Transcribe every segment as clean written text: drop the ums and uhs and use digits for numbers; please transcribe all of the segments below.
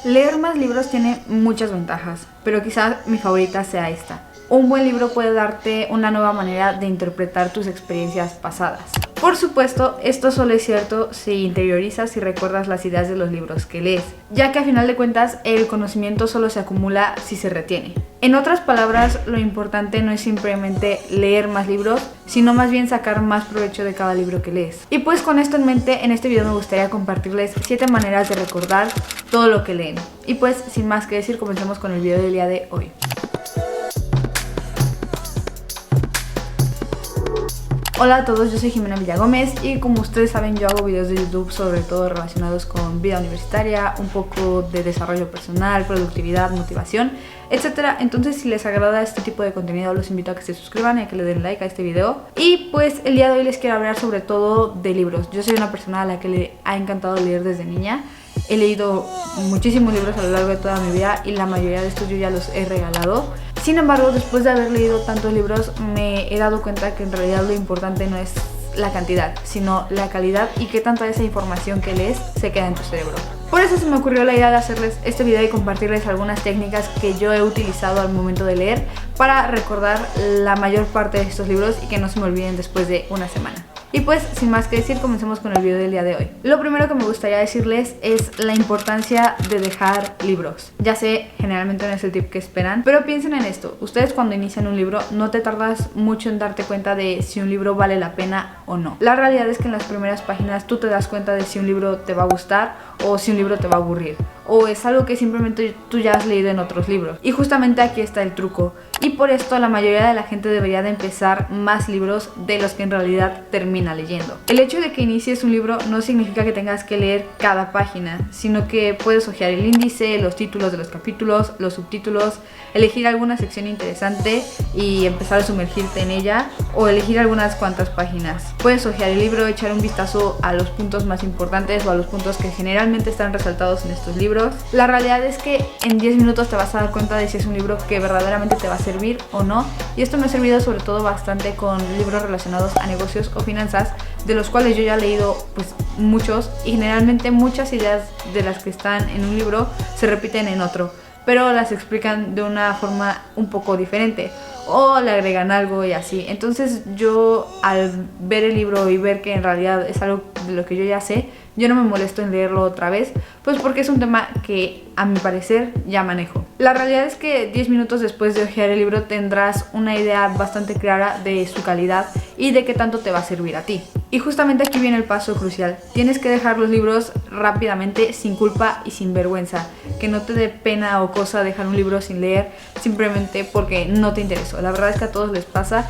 Leer más libros tiene muchas ventajas, pero quizás mi favorita sea esta. Un buen libro puede darte una nueva manera de interpretar tus experiencias pasadas. Por supuesto, esto solo es cierto si interiorizas y recuerdas las ideas de los libros que lees, ya que a final de cuentas el conocimiento solo se acumula si se retiene. En otras palabras, lo importante no es simplemente leer más libros, sino más bien sacar más provecho de cada libro que lees. Y pues con esto en mente, en este video me gustaría compartirles 7 maneras de recordar todo lo que leen. Y pues sin más que decir, comencemos con el video del día de hoy. Hola a todos, yo soy Jimena Villagómez y como ustedes saben yo hago videos de YouTube sobre todo relacionados con vida universitaria, un poco de desarrollo personal, productividad, motivación, etc. Entonces si les agrada este tipo de contenido los invito a que se suscriban y a que le den like a este video. Y pues el día de hoy les quiero hablar sobre todo de libros. Yo soy una persona a la que le ha encantado leer desde niña. He leído muchísimos libros a lo largo de toda mi vida y la mayoría de estos yo ya los he regalado. Sin embargo, después de haber leído tantos libros, me he dado cuenta que en realidad lo importante no es la cantidad, sino la calidad y qué tanta de esa información que lees se queda en tu cerebro. Por eso se me ocurrió la idea de hacerles este video y compartirles algunas técnicas que yo he utilizado al momento de leer para recordar la mayor parte de estos libros y que no se me olviden después de una semana. Y pues, sin más que decir, comencemos con el video del día de hoy. Lo primero que me gustaría decirles es la importancia de dejar libros. Ya sé, generalmente no es el tip que esperan, pero piensen en esto. Ustedes cuando inician un libro no te tardas mucho en darte cuenta de si un libro vale la pena o no. La realidad es que en las primeras páginas tú te das cuenta de si un libro te va a gustar o si un libro te va a aburrir. O es algo que simplemente tú ya has leído en otros libros. Y justamente aquí está el truco. Y por esto la mayoría de la gente debería de empezar más libros de los que en realidad termina leyendo. El hecho de que inicies un libro no significa que tengas que leer cada página, sino que puedes hojear el índice, los títulos de los capítulos, los subtítulos, elegir alguna sección interesante y empezar a sumergirte en ella, o elegir algunas cuantas páginas. Puedes hojear el libro, echar un vistazo a los puntos más importantes o a los puntos que generalmente están resaltados en estos libros. La realidad es que en 10 minutos te vas a dar cuenta de si es un libro que verdaderamente te va a servir o no, y esto me ha servido sobre todo bastante con libros relacionados a negocios o finanzas, de los cuales yo ya he leído pues muchos, y generalmente muchas ideas de las que están en un libro se repiten en otro, pero las explican de una forma un poco diferente o le agregan algo y así. Entonces yo al ver el libro y ver que en realidad es algo de lo que yo ya sé, yo no me molesto en leerlo otra vez, pues porque es un tema que a mi parecer ya manejo. La realidad es que 10 minutos después de hojear el libro tendrás una idea bastante clara de su calidad y de qué tanto te va a servir a ti. Y justamente aquí viene el paso crucial. Tienes que dejar los libros rápidamente, sin culpa y sin vergüenza. Que no te dé pena o cosa dejar un libro sin leer simplemente porque no te interesó. La verdad es que a todos les pasa.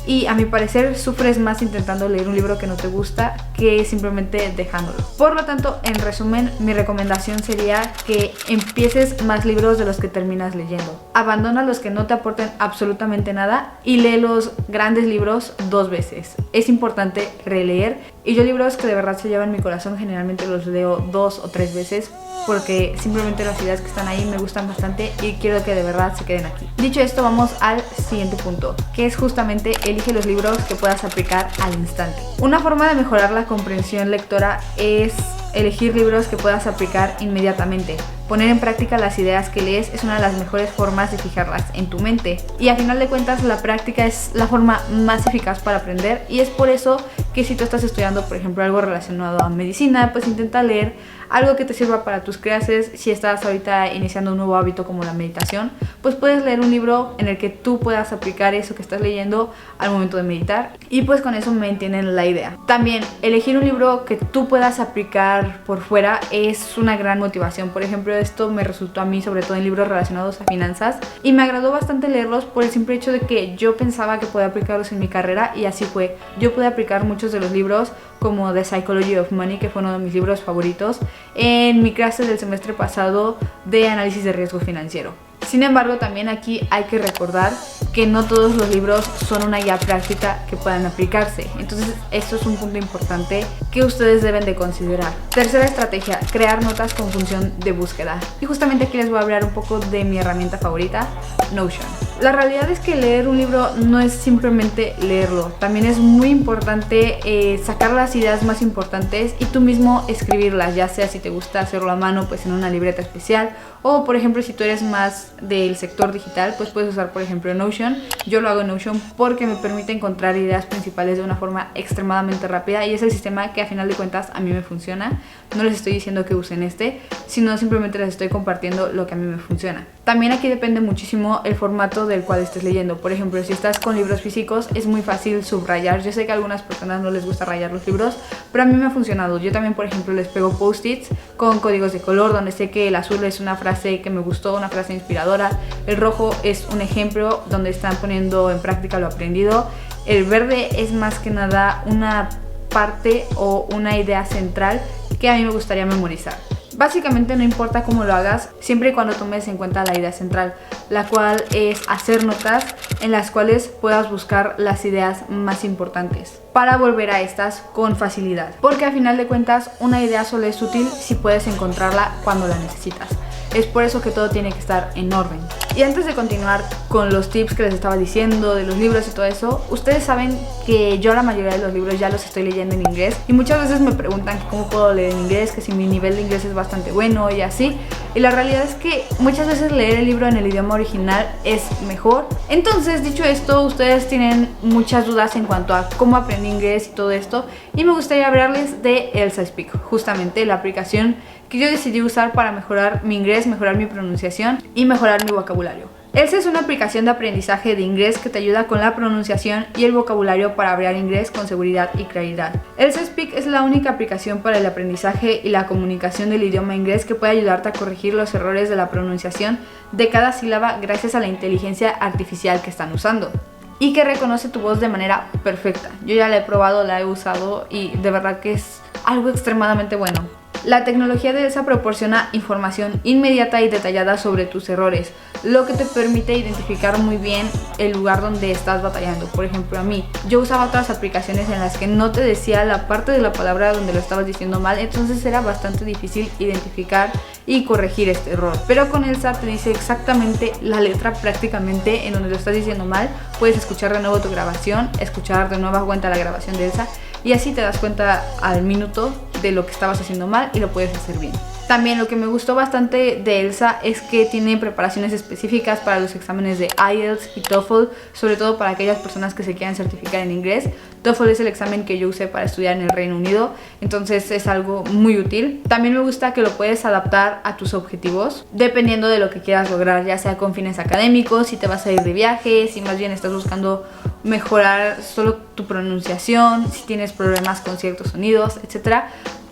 Y a mi parecer sufres más intentando leer un libro que no te gusta que simplemente dejándolo. Por lo tanto, en resumen, mi recomendación sería que empieces más libros de los que terminas leyendo. Abandona los que no te aporten absolutamente nada y lee los grandes libros 2 veces. Es importante releer, y yo libros que de verdad se llevan mi corazón generalmente los leo 2 o 3 veces porque simplemente las ideas que están ahí me gustan bastante y quiero que de verdad se queden aquí. Dicho esto, vamos al siguiente punto, que es justamente elige los libros que puedas aplicar al instante. Una forma de mejorar la comprensión lectora es elegir libros que puedas aplicar inmediatamente. Poner en práctica las ideas que lees es una de las mejores formas de fijarlas en tu mente. Y a final de cuentas la práctica es la forma más eficaz para aprender, y es por eso que si tú estás estudiando, por ejemplo, algo relacionado a medicina, pues intenta leer algo que te sirva para tus clases. Si estás ahorita iniciando un nuevo hábito como la meditación, pues puedes leer un libro en el que tú puedas aplicar eso que estás leyendo al momento de meditar, y pues con eso me entienden la idea. También elegir un libro que tú puedas aplicar por fuera es una gran motivación. Por ejemplo, esto me resultó a mí sobre todo en libros relacionados a finanzas, y me agradó bastante leerlos por el simple hecho de que yo pensaba que podía aplicarlos en mi carrera, y así fue. Yo pude aplicar muchos de los libros, como The Psychology of Money, que fue uno de mis libros favoritos, en mi clase del semestre pasado de análisis de riesgo financiero. Sin embargo, también aquí hay que recordar que no todos los libros son una guía práctica que puedan aplicarse. Entonces, esto es un punto importante que ustedes deben de considerar. Tercera estrategia, crear notas con función de búsqueda. Y justamente aquí les voy a hablar un poco de mi herramienta favorita, Notion. La realidad es que leer un libro no es simplemente leerlo, también es muy importante sacar las ideas más importantes y tú mismo escribirlas, ya sea si te gusta hacerlo a mano, pues en una libreta especial, o por ejemplo si tú eres más del sector digital, pues puedes usar por ejemplo Notion. Yo lo hago en Notion porque me permite encontrar ideas principales de una forma extremadamente rápida y es el sistema que a final de cuentas a mí me funciona. No les estoy diciendo que usen sino simplemente les estoy compartiendo lo que a mí me funciona. También aquí depende muchísimo el formato del cual estés leyendo. Por ejemplo, si estás con libros físicos es muy fácil subrayar. Yo sé que a algunas personas no les gusta rayar los libros, pero a mí me ha funcionado. Yo también, por ejemplo, les pego post-its con códigos de color donde sé que el azul es una frase que me gustó, una frase inspiradora, el rojo es un ejemplo donde están poniendo en práctica lo aprendido, el verde es más que nada una parte o una idea central que a mí me gustaría memorizar. Básicamente no importa cómo lo hagas, siempre y cuando tomes en cuenta la idea central, la cual es hacer notas en las cuales puedas buscar las ideas más importantes para volver a estas con facilidad. Porque a final de cuentas una idea solo es útil si puedes encontrarla cuando la necesitas. Es por eso que todo tiene que estar en orden. Y antes de continuar con los tips que les estaba diciendo de los libros y todo eso, ustedes saben que yo la mayoría de los libros ya los estoy leyendo en inglés y muchas veces me preguntan que cómo puedo leer en inglés, que si mi nivel de inglés es bastante bueno y así. Y la realidad es que muchas veces leer el libro en el idioma original es mejor. Entonces, dicho esto, ustedes tienen muchas dudas en cuanto a cómo aprendí inglés y todo esto, y me gustaría hablarles de Elsa Speak, justamente la aplicación que yo decidí usar para mejorar mi inglés, mejorar mi pronunciación y mejorar mi vocabulario. Elsa es una aplicación de aprendizaje de inglés que te ayuda con la pronunciación y el vocabulario para hablar inglés con seguridad y claridad. Elsa Speak es la única aplicación para el aprendizaje y la comunicación del idioma inglés que puede ayudarte a corregir los errores de la pronunciación de cada sílaba gracias a la inteligencia artificial que están usando y que reconoce tu voz de manera perfecta. Yo ya la he probado, la he usado y de verdad que es algo extremadamente bueno. La tecnología de Elsa proporciona información inmediata y detallada sobre tus errores, lo que te permite identificar muy bien el lugar donde estás batallando. Por ejemplo, a mí, yo usaba otras aplicaciones en las que no te decía la parte de la palabra donde lo estabas diciendo mal, entonces era bastante difícil identificar y corregir este error. Pero con Elsa te dice exactamente la letra prácticamente en donde lo estás diciendo mal. Puedes escuchar de nuevo tu grabación, escuchar de nueva cuenta la grabación de Elsa y así te das cuenta al minuto de lo que estabas haciendo mal y lo puedes hacer bien. También lo que me gustó bastante de Elsa es que tiene preparaciones específicas para los exámenes de IELTS y TOEFL, sobre todo para aquellas personas que se quieran certificar en inglés. TOEFL es el examen que yo usé para estudiar en el Reino Unido, entonces es algo muy útil. También me gusta que lo puedes adaptar a tus objetivos, dependiendo de lo que quieras lograr, ya sea con fines académicos, si te vas a ir de viaje, si más bien estás buscando mejorar solo tu pronunciación, si tienes problemas con ciertos sonidos, etc.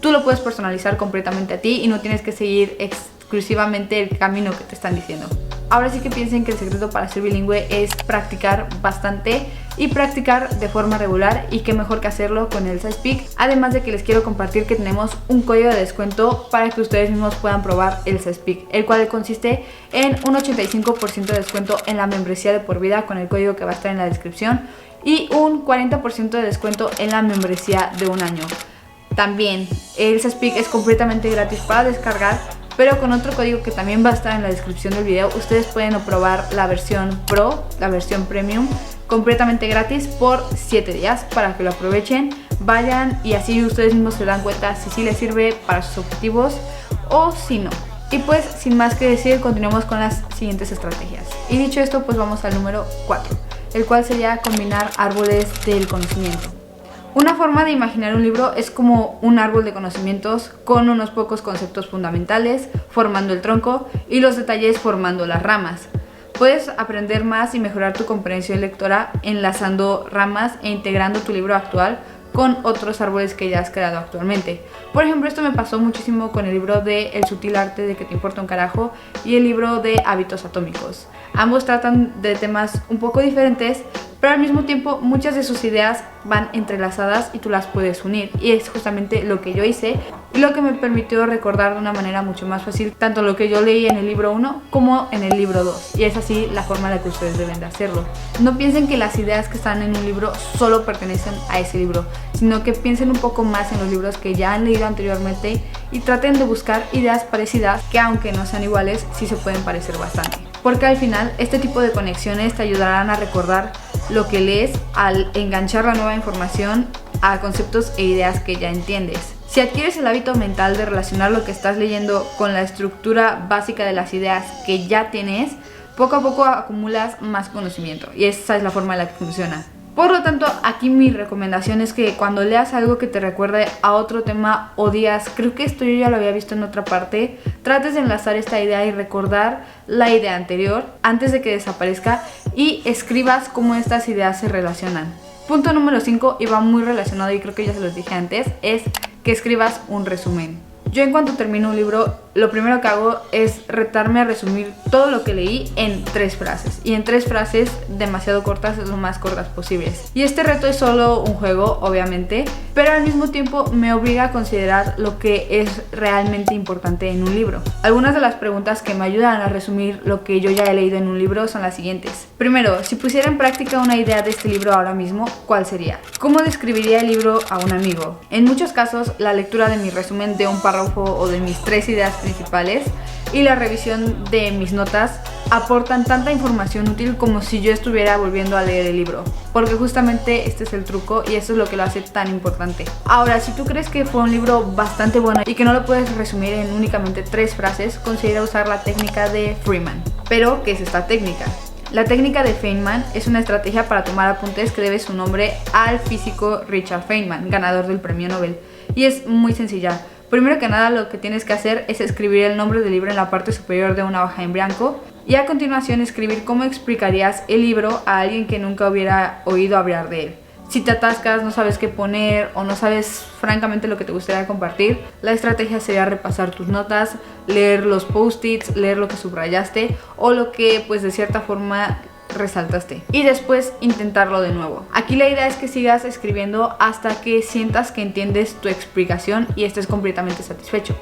Tú lo puedes personalizar completamente a ti y no tienes que seguir exclusivamente el camino que te están diciendo. Ahora sí que piensen que el secreto para ser bilingüe es practicar bastante y practicar de forma regular, y qué mejor que hacerlo con Elsa Speak. Además de que les quiero compartir que tenemos un código de descuento para que ustedes mismos puedan probar Elsa Speak, el cual consiste en un 85% de descuento en la membresía de por vida con el código que va a estar en la descripción y un 40% de descuento en la membresía de un año. También Elsa Speak es completamente gratis para descargar, pero con otro código que también va a estar en la descripción del video, ustedes pueden probar la versión Pro, la versión Premium, completamente gratis por 7 días para que lo aprovechen, vayan y así ustedes mismos se dan cuenta si sí les sirve para sus objetivos o si no. Y pues sin más que decir, continuemos con las siguientes estrategias. Y dicho esto, pues vamos al número 4, el cual sería combinar árboles del conocimiento. Una forma de imaginar un libro es como un árbol de conocimientos con unos pocos conceptos fundamentales formando el tronco y los detalles formando las ramas. Puedes aprender más y mejorar tu comprensión lectora enlazando ramas e integrando tu libro actual con otros árboles que ya has creado actualmente. Por ejemplo, esto me pasó muchísimo con el libro de El sutil arte de que te importa un carajo y el libro de Hábitos atómicos. Ambos tratan de temas un poco diferentes, pero al mismo tiempo muchas de sus ideas van entrelazadas y tú las puedes unir, y es justamente lo que yo hice y lo que me permitió recordar de una manera mucho más fácil tanto lo que yo leí en el libro 1 como en el libro 2, y es así la forma en la que ustedes deben de hacerlo. No piensen que las ideas que están en un libro solo pertenecen a ese libro, sino que piensen un poco más en los libros que ya han leído anteriormente y traten de buscar ideas parecidas que, aunque no sean iguales, sí se pueden parecer bastante. porque al final este tipo de conexiones te ayudarán a recordar lo que lees al enganchar la nueva información a conceptos e ideas que ya entiendes. Si adquieres el hábito mental de relacionar lo que estás leyendo con la estructura básica de las ideas que ya tienes, poco a poco acumulas más conocimiento y esa es la forma en la que funciona. Por lo tanto, aquí mi recomendación es que cuando leas algo que te recuerde a otro tema o digas, creo que esto yo ya lo había visto en otra parte, trates de enlazar esta idea y recordar la idea anterior antes de que desaparezca y escribas cómo estas ideas se relacionan. Punto número 5, y va muy relacionado y creo que ya se los dije antes, es que escribas un resumen. Yo en cuanto termino un libro, lo primero que hago es retarme a resumir todo lo que leí en 3 frases. Y en 3 frases demasiado cortas, lo más cortas posibles. Y este reto es solo un juego, obviamente, pero al mismo tiempo me obliga a considerar lo que es realmente importante en un libro. Algunas de las preguntas que me ayudan a resumir lo que yo ya he leído en un libro son las siguientes. Primero, si pusiera en práctica una idea de este libro ahora mismo, ¿cuál sería? ¿Cómo describiría el libro a un amigo? En muchos casos, la lectura de mi resumen de un párrafo o de mis 3 ideas principales y la revisión de mis notas aportan tanta información útil como si yo estuviera volviendo a leer el libro, porque justamente este es el truco y eso es lo que lo hace tan importante. Ahora, si tú crees que fue un libro bastante bueno y que no lo puedes resumir en únicamente 3 frases, considera usar la técnica de Freeman. Pero, ¿qué es esta técnica? La técnica de Feynman es una estrategia para tomar apuntes que debe su nombre al físico Richard Feynman, ganador del premio Nobel, y es muy sencilla. Primero que nada, lo que tienes que hacer es escribir el nombre del libro en la parte superior de una hoja en blanco y a continuación escribir cómo explicarías el libro a alguien que nunca hubiera oído hablar de él. Si te atascas, no sabes qué poner o no sabes francamente lo que te gustaría compartir, la estrategia sería repasar tus notas, leer los post-its, leer lo que subrayaste o lo que pues de cierta forma resaltaste y después intentarlo de nuevo. Aquí la idea es que sigas escribiendo hasta que sientas que entiendes tu explicación y estés completamente satisfecho.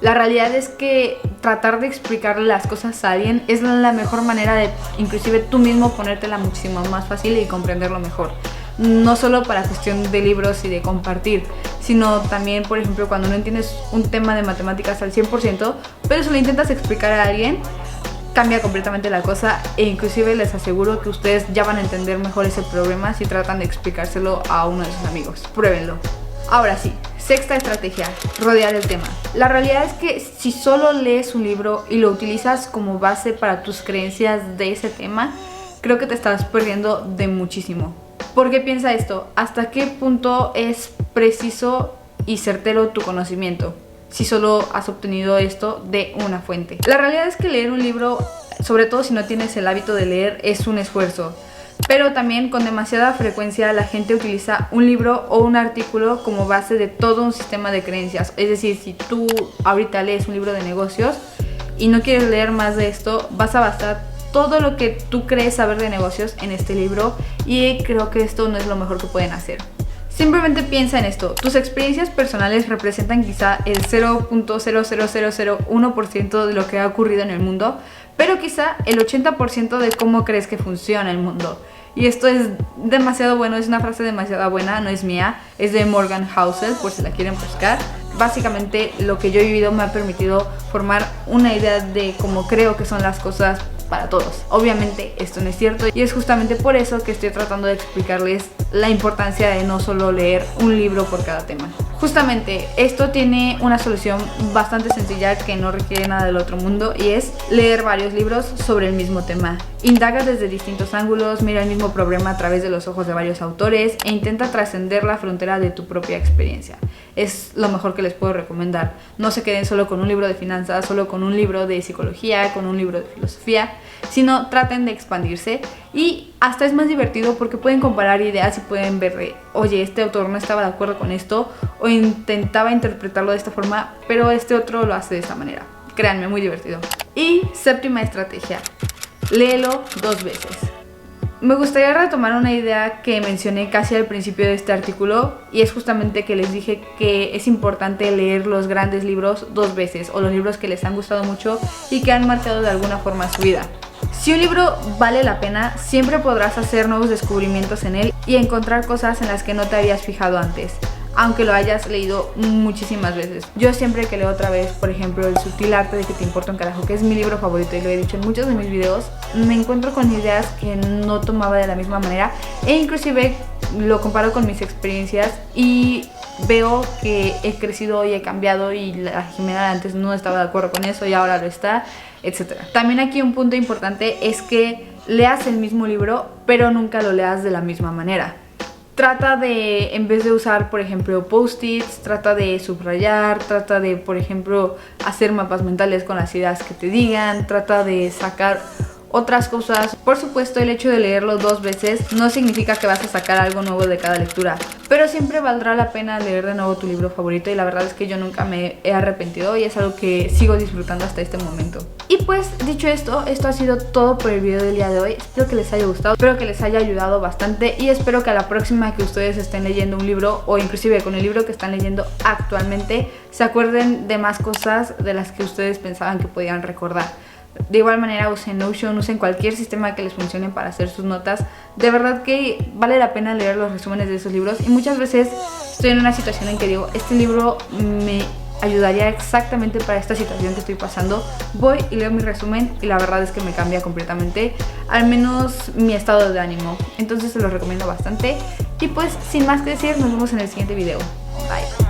La realidad es que tratar de explicarle las cosas a alguien es la mejor manera de inclusive tú mismo ponértela muchísimo más fácil y comprenderlo mejor. No solo para cuestión de libros y de compartir, sino también, por ejemplo, cuando no entiendes un tema de matemáticas al 100%, pero si lo intentas explicar a alguien, cambia completamente la cosa e inclusive les aseguro que ustedes ya van a entender mejor ese problema si tratan de explicárselo a uno de sus amigos. Pruébenlo. Ahora sí, sexta estrategia, rodear el tema. La realidad es que si solo lees un libro y lo utilizas como base para tus creencias de ese tema, creo que te estás perdiendo de muchísimo. ¿Por qué piensa esto? ¿Hasta qué punto es preciso y certero tu conocimiento si solo has obtenido esto de una fuente? La realidad es que leer un libro, sobre todo si no tienes el hábito de leer, es un esfuerzo. Pero también con demasiada frecuencia la gente utiliza un libro o un artículo como base de todo un sistema de creencias. Es decir, si tú ahorita lees un libro de negocios y no quieres leer más de esto, vas a basar todo lo que tú crees saber de negocios en este libro y creo que esto no es lo mejor que pueden hacer. Simplemente piensa en esto, tus experiencias personales representan quizá el 0.00001% de lo que ha ocurrido en el mundo, pero quizá el 80% de cómo crees que funciona el mundo. Y esto es demasiado bueno, es una frase demasiado buena, no es mía, es de Morgan Housel, por si la quieren buscar. Básicamente lo que yo he vivido me ha permitido formar una idea de cómo creo que son las cosas para todos. Obviamente esto no es cierto y es justamente por eso que estoy tratando de explicarles la importancia de no solo leer un libro por cada tema. Justamente esto tiene una solución bastante sencilla que no requiere nada del otro mundo y es leer varios libros sobre el mismo tema. Indaga desde distintos ángulos, mira el mismo problema a través de los ojos de varios autores e intenta trascender la frontera de tu propia experiencia. Es lo mejor que les puedo recomendar. No se queden solo con un libro de finanzas, solo con un libro de psicología, con un libro de filosofía, sino traten de expandirse y hasta es más divertido porque pueden comparar ideas y pueden ver, oye, este autor no estaba de acuerdo con esto o intentaba interpretarlo de esta forma, pero este otro lo hace de esta manera. Créanme, muy divertido. Y séptima estrategia, léelo 2 veces. Me gustaría retomar una idea que mencioné casi al principio de este artículo y es justamente que les dije que es importante leer los grandes libros 2 veces o los libros que les han gustado mucho y que han marcado de alguna forma su vida. Si un libro vale la pena, siempre podrás hacer nuevos descubrimientos en él y encontrar cosas en las que no te habías fijado antes. aunque lo hayas leído muchísimas veces. Yo siempre que leo otra vez, por ejemplo, El sutil arte de que te importa un carajo, que es mi libro favorito y lo he dicho en muchos de mis videos, me encuentro con ideas que no tomaba de la misma manera e inclusive lo comparo con mis experiencias y veo que he crecido y he cambiado y la Jimena antes no estaba de acuerdo con eso y ahora lo está, etc. También aquí un punto importante es que leas el mismo libro, pero nunca lo leas de la misma manera. Trata de, en vez de usar, por ejemplo, post-its, trata de subrayar, trata de, por ejemplo, hacer mapas mentales con las ideas que te digan, trata de sacar otras cosas. Por supuesto, el hecho de leerlo 2 veces no significa que vas a sacar algo nuevo de cada lectura, pero siempre valdrá la pena leer de nuevo tu libro favorito y la verdad es que yo nunca me he arrepentido y es algo que sigo disfrutando hasta este momento. Y pues, dicho esto ha sido todo por el video del día de hoy. Espero que les haya gustado, espero que les haya ayudado bastante y espero que a la próxima que ustedes estén leyendo un libro o inclusive con el libro que están leyendo actualmente se acuerden de más cosas de las que ustedes pensaban que podían recordar. De igual manera usen Notion, usen cualquier sistema que les funcione para hacer sus notas. De verdad que vale la pena leer los resúmenes de esos libros y muchas veces estoy en una situación en que digo, este libro me ayudaría exactamente para esta situación que estoy pasando. Voy y leo mi resumen y la verdad es que me cambia completamente, al menos mi estado de ánimo. Entonces se los recomiendo bastante y pues sin más que decir, nos vemos en el siguiente video. Bye.